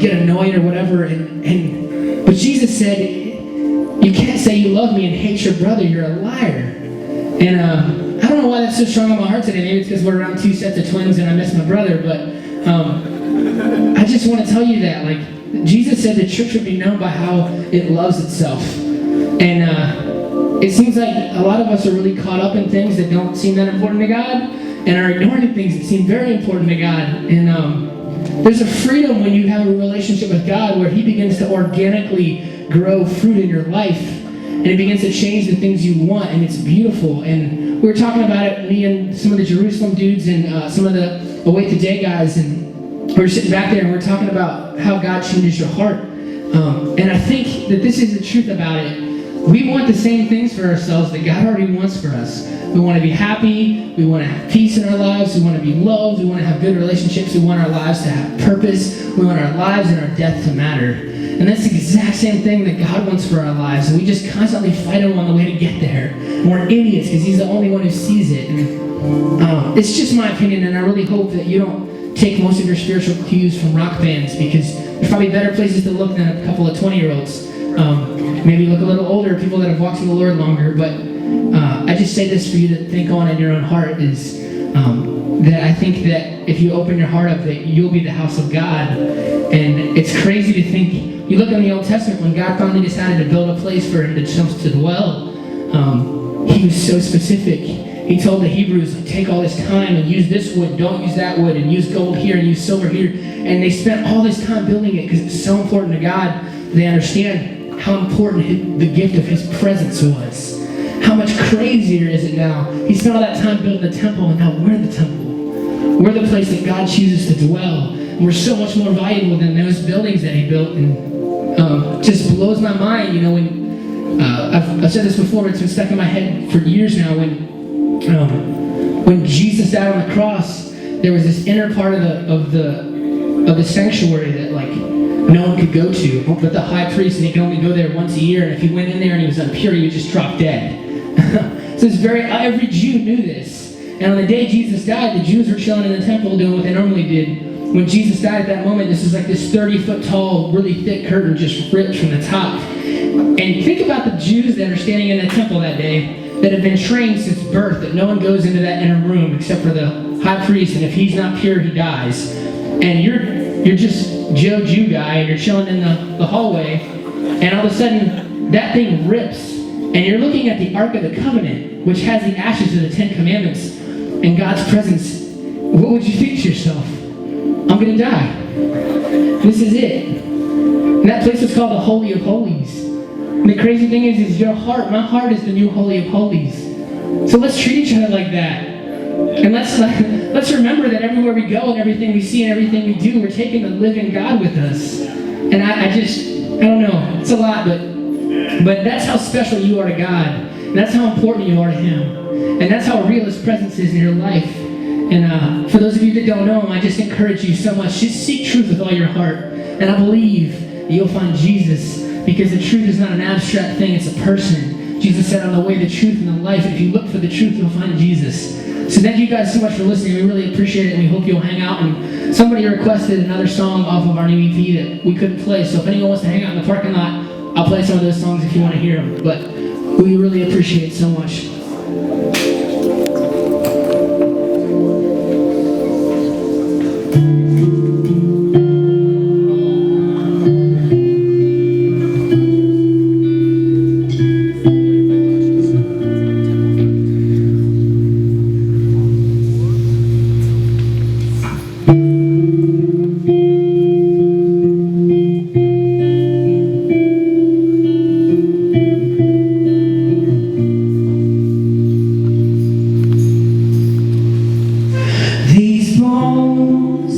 you get annoyed or whatever. But Jesus said, you can't say you love me and hate your brother. You're a liar. And I don't know why that's so strong on my heart today. Maybe it's because we're around two sets of twins and I miss my brother. But I just want to tell you that, like, Jesus said the church would be known by how it loves itself. And it seems like a lot of us are really caught up in things that don't seem that important to God and are ignoring things that seem very important to God. And there's a freedom when you have a relationship with God where He begins to organically grow fruit in your life. And it begins to change the things you want, and it's beautiful. And we were talking about it, me and some of the Jerusalem dudes and some of the Await the Day guys, and we were sitting back there and we were talking about how God changes your heart. And I think that this is the truth about it. We want the same things for ourselves that God already wants for us. We want to be happy. We want to have peace in our lives. We want to be loved. We want to have good relationships. We want our lives to have purpose. We want our lives and our death to matter. And that's the exact same thing that God wants for our lives. And we just constantly fight Him on the way to get there. And we're idiots because He's the only one who sees it. And it's just my opinion, and I really hope that you don't take most of your spiritual cues from rock bands, because there's probably better places to look than a couple of 20-year-olds. Maybe look a little older, people that have walked with the Lord longer. But I just say this for you to think on in your own heart is that I think that if you open your heart up, that you'll be the house of God. And it's crazy to think. You look in the Old Testament, when God finally decided to build a place for Him to dwell, He was so specific. He told the Hebrews, take all this time and use this wood, don't use that wood, and use gold here and use silver here. And they spent all this time building it because it's so important to God. They understand how important the gift of His presence was. How much crazier is it now? He spent all that time building the temple, and now we're the temple. We're the place that God chooses to dwell. And we're so much more valuable than those buildings that He built. And just blows my mind, you know, when I've said this before, it's been stuck in my head for years now. When Jesus died on the cross, there was this inner part of the sanctuary that, like, no one could go to, but the high priest, and he could only go there once a year. And if he went in there and he was impure, he would just drop dead. So it's every Jew knew this. And on the day Jesus died, the Jews were chilling in the temple doing what they normally did. When Jesus died at that moment, this is like this 30-foot tall, really thick curtain just ripped from the top. And think about the Jews that are standing in the temple that day that have been trained since birth that no one goes into that inner room except for the high priest, and if he's not pure, he dies. And you're just Joe Jew guy, and you're chilling in the hallway, and all of a sudden, that thing rips, and you're looking at the Ark of the Covenant, which has the ashes of the Ten Commandments, and God's presence. What would you think to yourself? I'm going to die. This is it. And that place was called the Holy of Holies. And the crazy thing is your heart, my heart is the new Holy of Holies. So let's treat each other like that. And let's remember that everywhere we go and everything we see and everything we do, we're taking the living God with us. And I don't know, it's a lot, but that's how special you are to God. And that's how important you are to Him. And that's how real His presence is in your life. And for those of you that don't know Him, I just encourage you so much. Just seek truth with all your heart. And I believe that you'll find Jesus, because the truth is not an abstract thing, it's a person. Jesus said, I'm the way, the truth, and the life. And if you look for the truth, you'll find Jesus. So thank you guys so much for listening. We really appreciate it, and we hope you'll hang out. And somebody requested another song off of our new EP that we couldn't play. So if anyone wants to hang out in the parking lot, I'll play some of those songs if you want to hear them. But we really appreciate it so much. These bones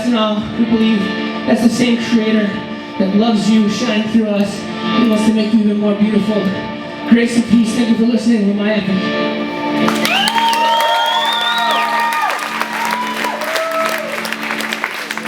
and all, we believe that's the same Creator that loves you, shining through us, and wants to make you even more beautiful. Grace and peace. Thank you for listening with my epic.